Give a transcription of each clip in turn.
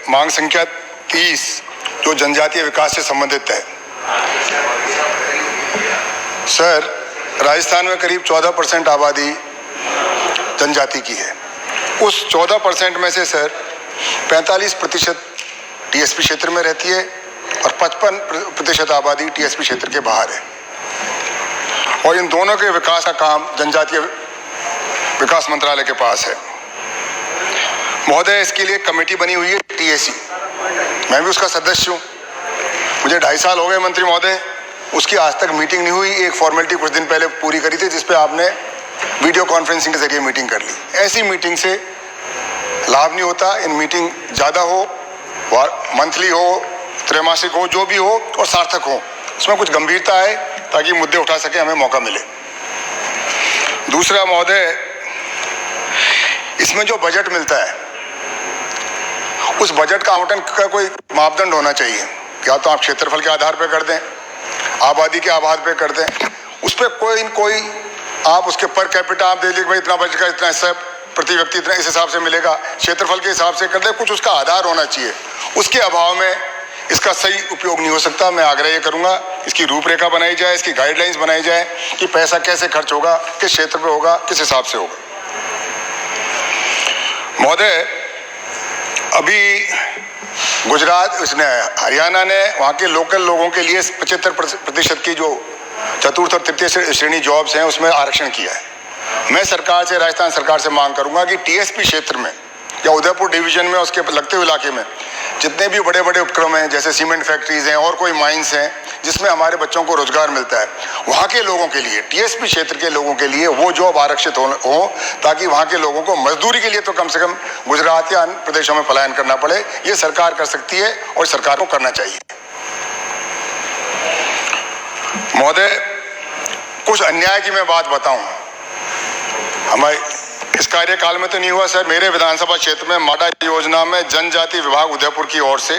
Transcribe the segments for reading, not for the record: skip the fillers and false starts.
मांग संख्या 30 जो जनजातीय विकास से संबंधित है। सर, राजस्थान में करीब 14% आबादी जनजाति की है। उस 14% में से सर 45% टीएसपी क्षेत्र में रहती है और 55% आबादी टीएसपी क्षेत्र के बाहर है। और इन दोनों के विकास का काम जनजातीय विकास मंत्रालय के पास है। महोदय, इसके लिए कमेटी बनी हुई है टीएसी, मैं भी उसका सदस्य हूँ। मुझे 2.5 साल हो गए मंत्री महोदय, उसकी आज तक मीटिंग नहीं हुई। एक फॉर्मेलिटी कुछ दिन पहले पूरी करी थी जिसपे आपने वीडियो कॉन्फ्रेंसिंग के जरिए मीटिंग कर ली। ऐसी मीटिंग से लाभ नहीं होता। इन मीटिंग ज़्यादा हो, मंथली हो, त्रैमासिक हो, जो भी हो और सार्थक हो, उसमें कुछ गंभीरता है ताकि मुद्दे उठा सके, हमें मौका मिले। दूसरा महोदय, इसमें जो बजट मिलता है उस बजट का आवंटन का कोई मापदंड होना चाहिए। या तो आप क्षेत्रफल के आधार पर कर दें, आबादी के आधार पर कर दें, उस पर कोई आप उसके पर कैपिटा आप दे लीजिए, भाई इतना बजट का इतना हिस्सा प्रति व्यक्ति इतना इस हिसाब से मिलेगा, क्षेत्रफल के हिसाब से कर दे, कुछ उसका आधार होना चाहिए। उसके अभाव में इसका सही उपयोग नहीं हो सकता। मैं आग्रह ये करूंगा इसकी रूपरेखा बनाई जाए, इसकी गाइडलाइंस बनाई जाए कि पैसा कैसे खर्च होगा, किस क्षेत्र पे होगा, किस हिसाब से होगा। महोदय, अभी गुजरात उसने हरियाणा ने वहाँ के लोकल लोगों के लिए 75% की जो चतुर्थ और तृतीय श्रेणी जॉब्स हैं उसमें आरक्षण किया है। मैं सरकार से, राजस्थान सरकार से मांग करूंगा कि टीएसपी क्षेत्र में या उदयपुर डिवीजन में उसके लगते हुए इलाके में जितने भी बड़े बड़े उपक्रम हैं, जैसे सीमेंट फैक्ट्रीज हैं और कोई माइंस हैं जिसमें हमारे बच्चों को रोजगार मिलता है, वहाँ के लोगों के लिए, टीएसपी क्षेत्र के लोगों के लिए वो जॉब आरक्षित हो ताकि वहाँ के लोगों को मजदूरी के लिए तो कम से कम गुजरात या अन्य प्रदेशों में पलायन करना पड़े। ये सरकार कर सकती है और सरकार को करना चाहिए। महोदय, कुछ अन्याय की मैं बात बताऊं, हमारे इस कार्यकाल में तो नहीं हुआ सर। मेरे विधानसभा क्षेत्र में माडा योजना में जनजाति विभाग उदयपुर की ओर से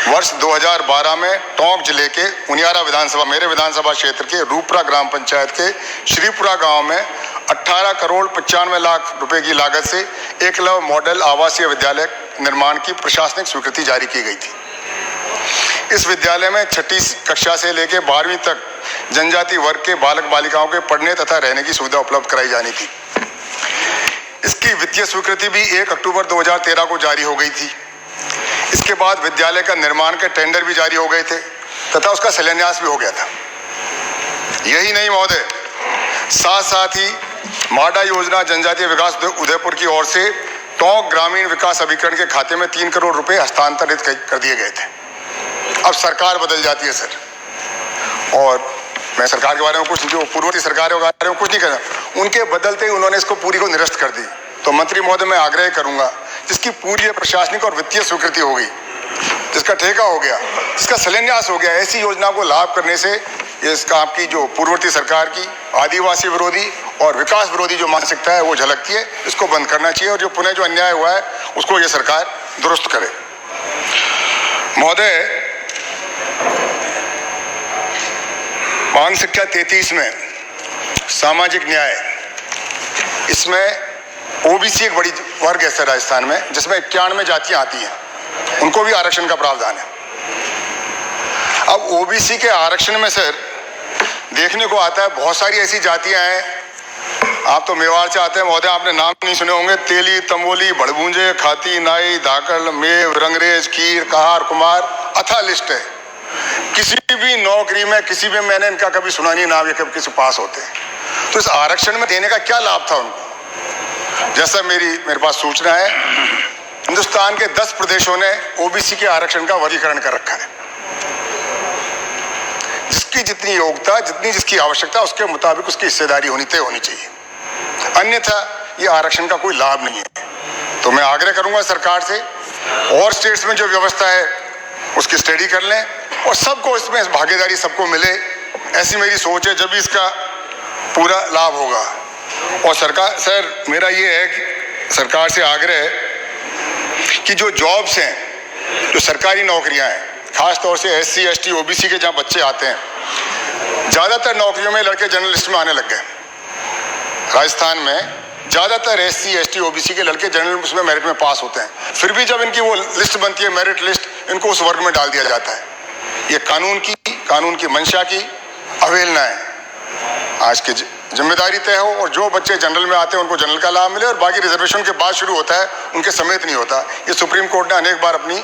वर्ष 2012 में टोंक जिले के उनियारा विधानसभा, मेरे विधानसभा क्षेत्र के रूपरा ग्राम पंचायत के श्रीपुरा गांव में 18 करोड़ 95 लाख रुपए की लागत से एकलव्य मॉडल आवासीय विद्यालय निर्माण की प्रशासनिक स्वीकृति जारी की गई थी। इस विद्यालय में 6ठी कक्षा से लेकर 12वीं तक जनजाति वर्ग के बालक बालिकाओं के पढ़ने तथा रहने की सुविधा उपलब्ध कराई जानी थी। इसकी वित्तीय स्वीकृति भी 1 अक्टूबर 2013 को जारी हो गई थी। इसके बाद विद्यालय का निर्माण के टेंडर भी जारी हो गए थे तथा उसका शिलान्यास भी हो गया था। यही नहीं महोदय, साथ साथ ही माडा योजना जनजातीय विकास उदयपुर की ओर से टोंक ग्रामीण विकास अभिकरण के खाते में 3 करोड़ रुपए हस्तांतरित कर दिए गए थे। अब सरकार बदल जाती है सर, और मैं सरकार के बारे में कुछ, जो पूर्ववर्ती सरकार के बारे में कुछ नहीं कहना, उनके बदलते ही उन्होंने इसको पूरी को निरस्त कर दी। तो मंत्री महोदय, मैं आग्रह करूंगा जिसकी पूरी प्रशासनिक और वित्तीय स्वीकृति हो गई, जिसका ठेका हो गया, जिसका शिलान्यास हो गया, ऐसी योजना को लाभ करने से इसका आपकी जो पूर्ववर्ती सरकार की आदिवासी विरोधी और विकास विरोधी जो मानसिकता है वो झलकती है। इसको बंद करना चाहिए और जो पुनः जो अन्याय हुआ है उसको ये सरकार दुरुस्त करे। महोदय, मांग संख्या 33 में सामाजिक न्याय, इसमें ओबीसी एक बड़ी वर्ग है सर राजस्थान में, जिसमें 91 जातियां आती हैं, उनको भी आरक्षण का प्रावधान है। अब ओबीसी के आरक्षण में सर देखने को आता है बहुत सारी ऐसी जातियां हैं, आप तो मेवाड़ से आते हैं महोदय, आपने नाम नहीं सुने होंगे, तेली, तंबोली, भड़भूंजे, खाती, नाई, धाकड़, मेव, रंगरेज, कीर, कहार, कुमार, अथा लिस्ट है। किसी भी नौकरी में किसी भी, मैंने इनका कभी सुना नहीं नाम, ये कभी किसी पास होते हैं। तो इस आरक्षण में देने का क्या लाभ था उनको? जैसा मेरे पास सूचना है, हिंदुस्तान के 10 प्रदेशों ने ओबीसी के आरक्षण का वर्गीकरण कर रखा है। जिसकी जितनी योग्यता, जितनी जिसकी आवश्यकता, उसके मुताबिक उसकी हिस्सेदारी होनी चाहिए, अन्यथा ये आरक्षण का कोई लाभ नहीं है। तो मैं आग्रह करूंगा सरकार से, और स्टेट्स में जो व्यवस्था है उसकी स्टडी कर लें और सबको इसमें भागीदारी सबको मिले, ऐसी मेरी सोच है, जब भी इसका पूरा लाभ होगा। और सरकार, सर मेरा ये है कि सरकार से आग्रह है कि जो जॉब्स हैं, जो सरकारी नौकरियां हैं, खास तौर से SC, ST, OBC के जहाँ बच्चे आते हैं, ज़्यादातर नौकरियों में लड़के जर्नलिस्ट में आने लग गए। राजस्थान में ज़्यादातर SC ST OBC के लड़के जनरल उसमें मेरिट में पास होते हैं, फिर भी जब इनकी वो लिस्ट बनती है मेरिट लिस्ट, इनको उस वर्ग में डाल दिया जाता है। ये कानून की मंशा की अवहेलना है। आज की जिम्मेदारी तय हो और जो बच्चे जनरल में आते हैं उनको जनरल का लाभ मिले और बाकी रिजर्वेशन के बाद शुरू होता है, उनके समेत नहीं होता। ये सुप्रीम कोर्ट ने अनेक बार अपनी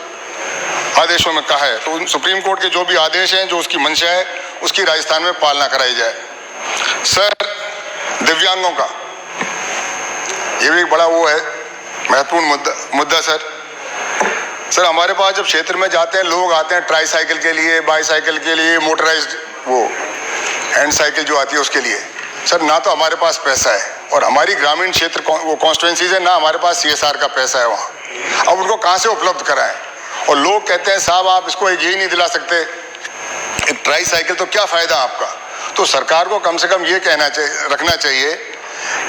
आदेशों में कहा है। तो उन सुप्रीम कोर्ट के जो भी आदेश हैं, जो उसकी मंशा है, उसकी राजस्थान में पालना कराई जाए। सर, दिव्यांगों का ये भी एक बड़ा वो है महत्वपूर्ण मुद्दा सर हमारे पास जब क्षेत्र में जाते हैं, लोग आते हैं ट्राईसाइकिल के लिए, बाईसाइकिल के लिए, मोटराइज्ड वो हैंड साइकिल जो आती है उसके लिए। सर ना तो हमारे पास पैसा है और हमारी ग्रामीण क्षेत्र वो कॉन्स्टिट्यूंसीज है, ना हमारे पास CSR का पैसा है वहाँ। अब उनको कहाँ से उपलब्ध कराएं? और लोग कहते हैं साहब आप इसको यही नहीं दिला सकते, एक ट्राईसाइकिल तो क्या फ़ायदा आपका? तो सरकार को कम से कम ये रखना चाहिए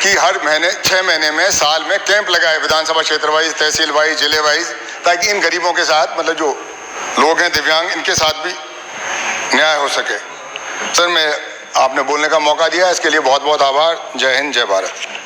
कि हर महीने 6 महीने में साल में कैंप लगाए, विधानसभा क्षेत्र वाइज, तहसील वाइज, जिले वाइज, ताकि इन गरीबों के साथ, मतलब जो लोग हैं दिव्यांग, इनके साथ भी न्याय हो सके। सर मैं आपने बोलने का मौका दिया, इसके लिए बहुत बहुत आभार। जय हिंद, जय भारत।